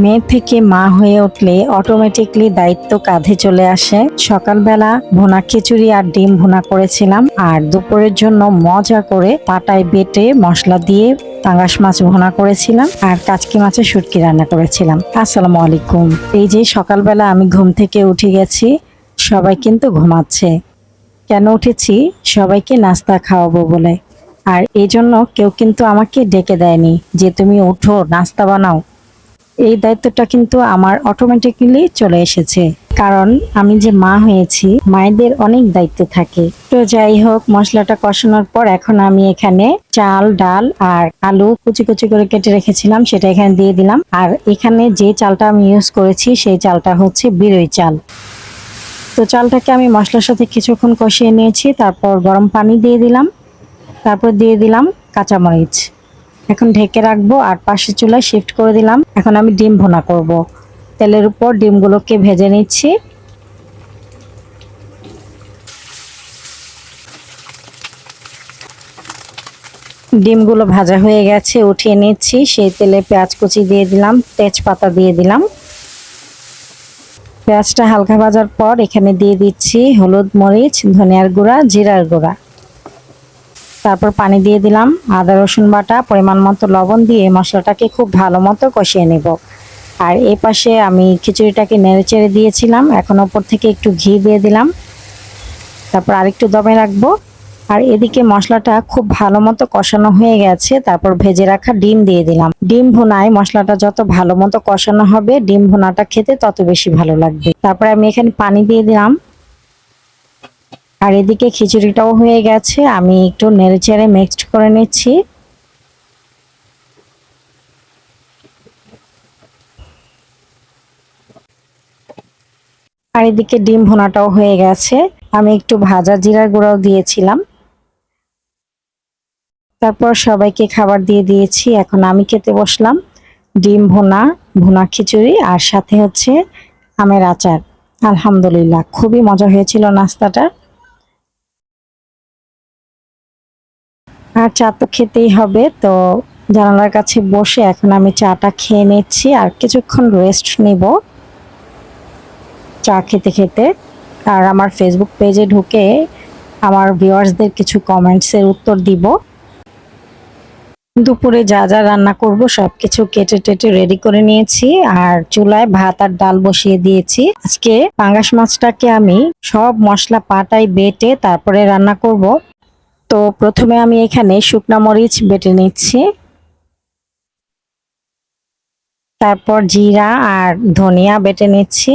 মেয়ে থেকে মা হয়ে উঠলে অটোমেটিকলি দায়িত্ব কাঁধে চলে আসে। সকালবেলা ভুনা খিচুড়ি আর ডিম ভুনা করেছিলাম, আর দুপুরের জন্য মজা করে পাটায় বেটে মশলা দিয়ে পাঙ্গাস মাছ ভুনা করেছিলাম আর কাচকি মাছের শুটকি রান্না করেছিলাম। আসসালামু আলাইকুম। এই যে সকালবেলা আমি ঘুম থেকে উঠে গেছি, সবাই কিন্তু ঘুমাচ্ছে। কেন উঠেছি? সবাইকে নাস্তা খাওয়াবো বলে। আর এই জন্য কেউ কিন্তু আমাকে ডেকে দেয়নি যে তুমি উঠো নাস্তা বানাও। এই দায়িত্বটা কিন্তু আমার অটোমেটিক্যালি চলে এসেছে, কারণ আমি যে মা হয়েছি, মায়েদের অনেক দায়িত্ব থাকে। তো যাই হোক, মশলাটা কষানোর পর এখন আমি এখানে চাল, ডাল আর আলু কুচি কুচি করে কেটে রেখেছিলাম সেটা এখানে দিয়ে দিলাম। আর এখানে যে চালটা আমি ইউজ করেছি সেই চালটা হচ্ছে বিরই চাল। তো চালটাকে আমি মশলার সাথে কিছুক্ষণ কষিয়ে নিয়েছি, তারপর গরম পানি দিয়ে দিলাম, তারপর দিয়ে দিলাম কাঁচামরিচ। এখন ঢেকে রাখবো আর পাশের চুলায় শিফট করে দিলাম। এখন আমি ডিম ভুনা করব। তেলের উপর ডিমগুলোকে ভেজে নিচ্ছি। ডিমগুলো ভাজা হয়ে গেছে, উঠিয়ে নিচ্ছি। সেই তেলে পেঁয়াজ কুচি দিয়ে দিলাম, তেজপাতা দিয়ে দিলাম। পেঁয়াজটা হালকা ভাজার পর এখানে দিয়ে দিচ্ছি হলুদ, মরিচ, ধনিয়ার গুঁড়া, জিরার গুঁড়া। তারপর পানি দিয়ে দিলাম, আদা রসুন বাটা, পরিমাণ মতো লবণ দিয়ে মশলাটাকে খুব ভালো মতো কষিয়ে নেব। আর এই পাশে আমি খিচুড়িটাকে নেড়েচেড়ে দিয়েছিলাম, এখন ওপর থেকে একটু ঘি দিয়ে দিলাম, তারপর আরেকটু দমে রাখবো। আর এদিকে মশলাটা খুব ভালো মতো কষানো হয়ে গেছে, তারপর ভেজে রাখা ডিম দিয়ে দিলাম। ডিম ভুনায় মশলাটা যত ভালো মতো কষানো হবে, ডিম ভুনাটা খেতে তত বেশি ভালো লাগবে। তারপর আমি এখানে পানি দিয়ে দিলাম। আর এদিকে খিচুড়িটাও হয়ে গেছে, আমি একটু নেড়েচেড়ে মিক্সড করে নিচ্ছি। আর এদিকে ডিম ভুনাটাও হয়ে গেছে, আমি একটু ভাজা জিরার গুঁড়াও দিয়েছিলাম। তারপর সবাইকে খাবার দিয়ে দিয়েছি, এখন আমি খেতে বসলাম। ডিম ভুনা, ভুনা খিচুড়ি আর সাথে হচ্ছে আমের আচার। আলহামদুলিল্লাহ, খুবই মজা হয়েছিল নাস্তাটা। আর চা তো খেতেই হবে, তো জানালার কাছে বসে এখন আমি চাটা খেয়ে নিচ্ছি আর কিছুক্ষণ রেস্ট নিব চা খেতে খেতে। আর আমার ফেসবুক পেজে ঢুকে আমার ভিউয়ার্সদের কিছু কমেন্টসের উত্তর দিব। দুপুরে যা যা রান্না করব সবকিছু কেটে টেটে রেডি করে নিয়েছি, আর চুলায় ভাত আর ডাল বসিয়ে দিয়েছি। আজকে পাঙ্গাস মাছটাকে আমি সব মশলা পাটায় বেটে তারপরে রান্না করব। তো প্রথমে আমি এখানে শুকনা মরিচ বেটে নিচ্ছি, তারপর জিরা আর ধনিয়া বেটে নিচ্ছি।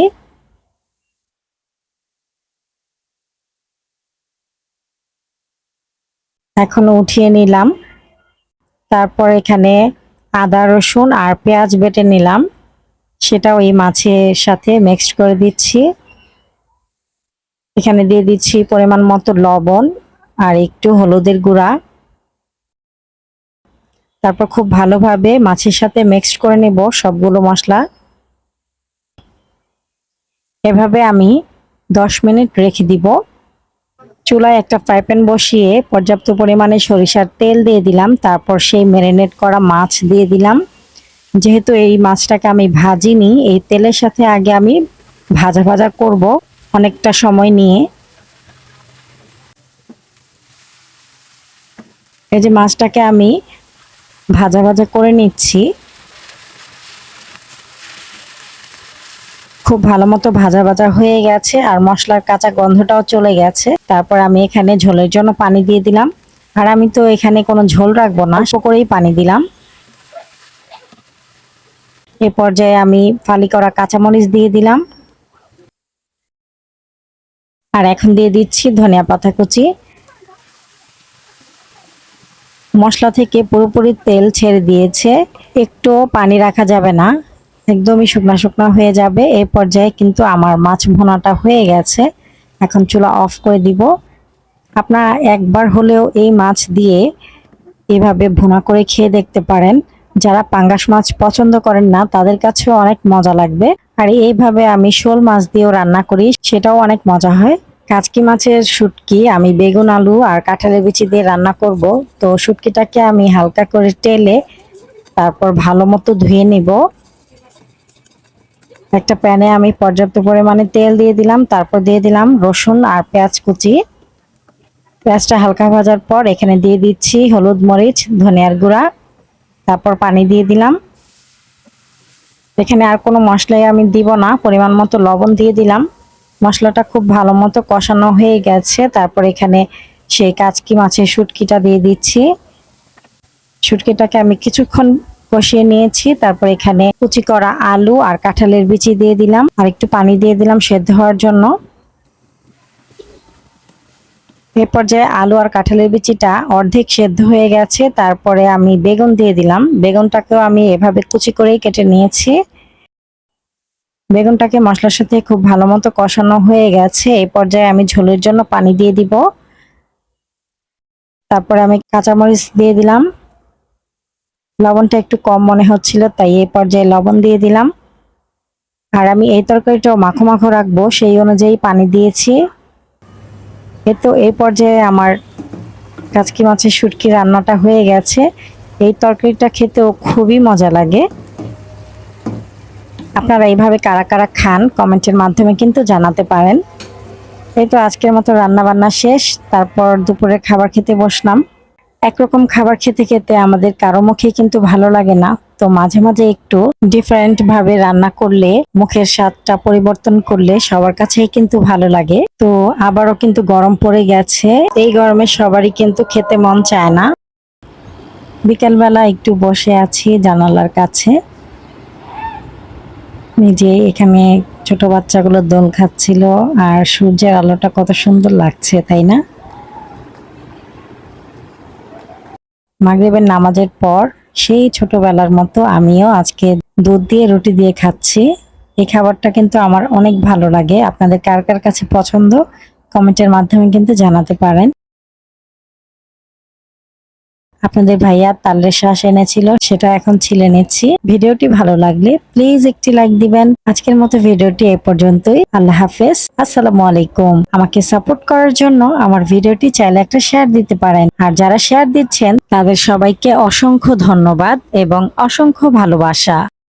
এখন উঠিয়ে নিলাম। তারপর এখানে আদা রসুন আর পেঁয়াজ বেটে নিলাম, সেটাও এই মাছের সাথে মিক্সড করে দিচ্ছি। এখানে দিয়ে দিচ্ছি পরিমাণ মতো লবণ আর একটু হলুদের গুঁড়া। তারপর খুব ভালোভাবে মাছের সাথে মিক্সড করে নেব সবগুলো মশলা। এভাবে আমি 10 মিনিট রেখে দিব। চুলায় একটা ফ্রাই প্যান বসিয়ে পর্যাপ্ত পরিমাণে সরিষার তেল দিয়ে দিলাম, তারপর সেই ম্যারিনেট করা মাছ দিয়ে দিলাম। যেহেতু এই মাছটাকে আমি ভাজিনি, এই তেলের সাথে আগে আমি ভাজা ভাজা করব অনেকটা সময় নিয়ে। এই যে মাছটাকে আমি ভাজা ভাজা করে নিচ্ছি, খুব ভালো মতো ভাজা ভাজা হয়ে গেছে আর মশলার কাঁচা গন্ধটাও চলে গেছে। তারপর আমি এখানে ঝোলের জন্য পানি দিয়ে দিলাম, আর আমি তো এখানে কোনো ঝোল রাখবো না, অল্প করেই পানি দিলাম। এ পর্যায়ে আমি ফালি করা কাঁচামরিচ দিয়ে দিলাম, আর এখন দিয়ে দিচ্ছি ধনিয়া পাতা কুচি। মশলা থেকে পুরোপুরি তেল ছেড়ে দিয়েছে, একটু পানি রাখা যাবে না, একদমই শুকনা শুকনা হয়ে যাবে। এই পর্যায়ে কিন্তু আমার মাছ ভুনাটা হয়ে গেছে। এখন চুলা অফ করে দিব। আপনারা একবার হলেও এই মাছ দিয়ে এভাবে ভুনা করে খেয়ে দেখতে পারেন। যারা পাঙ্গাস মাছ পছন্দ করেন না তাদের কাছেও অনেক মজা লাগবে। আর এইভাবে আমি শোল মাছ দিয়েও রান্না করি, সেটাও অনেক মজা হয়। কাচকি মাছের শুটকি আমি বেগুন, আলু আর কাঁঠালের বিচি দিয়ে রান্না করব। তো শুটকিটাকে আমি হালকা করে টেলে তারপর ভালো মতো ধুয়ে নিব। একটা প্যানে আমি পর্যাপ্ত পরিমাণে তেল দিয়ে দিলাম, তারপর দিয়ে দিলাম রসুন আর পেঁয়াজ কুচি। পেঁয়াজটা হালকা ভাজার পর এখানে দিয়ে দিচ্ছি হলুদ, মরিচ, ধনিয়ার গুঁড়া, তারপর পানি দিয়ে দিলাম। এখানে আর কোনো মশলাই আমি দিব না, পরিমাণ মতো লবণ দিয়ে দিলাম। মশলাটা খুব ভালো মতো কষানো হয়ে গেছে, তারপর এখানে সেই কাচকি মাছের শুটকিটা দিয়ে দিচ্ছি। শুটকিটাকে আমি কিছুক্ষণ কষিয়ে নিয়েছি, তারপর এখানে কুচি করা আলু আর কাঁঠালের বিচি দিয়ে দিলাম, আর একটু পানি দিয়ে দিলাম সেদ্ধ হওয়ার জন্য। এ পর্যায়ে আলু আর কাঁঠালের বিচিটা অর্ধেক সেদ্ধ হয়ে গেছে, তারপরে আমি বেগুন দিয়ে দিলাম। বেগুনটাকেও আমি এভাবে কুচি করেই কেটে নিয়েছি। বেগুনটাকে মশলার সাথে খুব ভালো মতো কষানো হয়ে গেছে। এই পর্যায়ে আমি ঝোলের জন্য পানি দিয়ে দিব। তারপরে আমি কাঁচামরিচ দিয়ে দিলাম। লবণটা একটু কম মনে হচ্ছিল, তাই এই পর্যায়ে লবণ দিয়ে দিলাম। আর আমি এই তরকারিটাও মাখো মাখো রাখবো, সেই অনুযায়ী পানি দিয়েছি। তো এই পর্যায়ে আমার কাচকি মাছের শুটকি রান্নাটা হয়ে গেছে। এই তরকারিটা খেতেও খুবই মজা লাগে। আপনারা এইভাবে কারা কারা খান কমেন্টের মাধ্যমে কিন্তু জানাতে পারেন। এই তো আজকের মতো রান্না বান্না শেষ, তারপর দুপুরে খাবার খেতে বসলাম। একরকম খাবার খেতে খেতে আমাদের কারো মুখে কিন্তু ভালো লাগে না, তো মাঝে মাঝে একটু ডিফারেন্ট ভাবে রান্না করলে, মুখের স্বাদটা পরিবর্তন করলে সবার কাছেই কিন্তু ভালো লাগে। তো আবারও কিন্তু গরম পড়ে গেছে, এই গরমে সবারই কিন্তু খেতে মন চায় না। বিকেলবেলা একটু বসে আছি জানালার কাছে, নিজে এখানে ছোট বাচ্চাগুলো দোল খাচ্ছিল, আর সূর্যের আলোটা কত সুন্দর লাগছে, তাই না? মাগরিবের নামাজের পর সেই ছোটবেলার মতো আমিও আজকে দুধ দিয়ে রুটি দিয়ে খাচ্ছি। এই খাবারটা কিন্তু আমার অনেক ভালো লাগে। আপনাদের কার কার কাছে পছন্দ কমেন্টের মাধ্যমে কিন্তু জানাতে পারেন। আপনাদের ভাইয়া তালের শ্বাস এনেছিল, সেটা এখন ছিলে নিচ্ছি। ভিডিওটি ভালো লাগলে প্লিজ একটি লাইক দিবেন। আজকের মতো ভিডিওটি এই পর্যন্তই। আল্লাহ হাফেজ, আসসালামু আলাইকুম। আমাকে সাপোর্ট করার জন্য আমার ভিডিওটি চাইলে একটা শেয়ার দিতে পারেন, আর যারা শেয়ার দিচ্ছেন তাদের সবাইকে অসংখ্য ধন্যবাদ এবং অসংখ্য ভালোবাসা।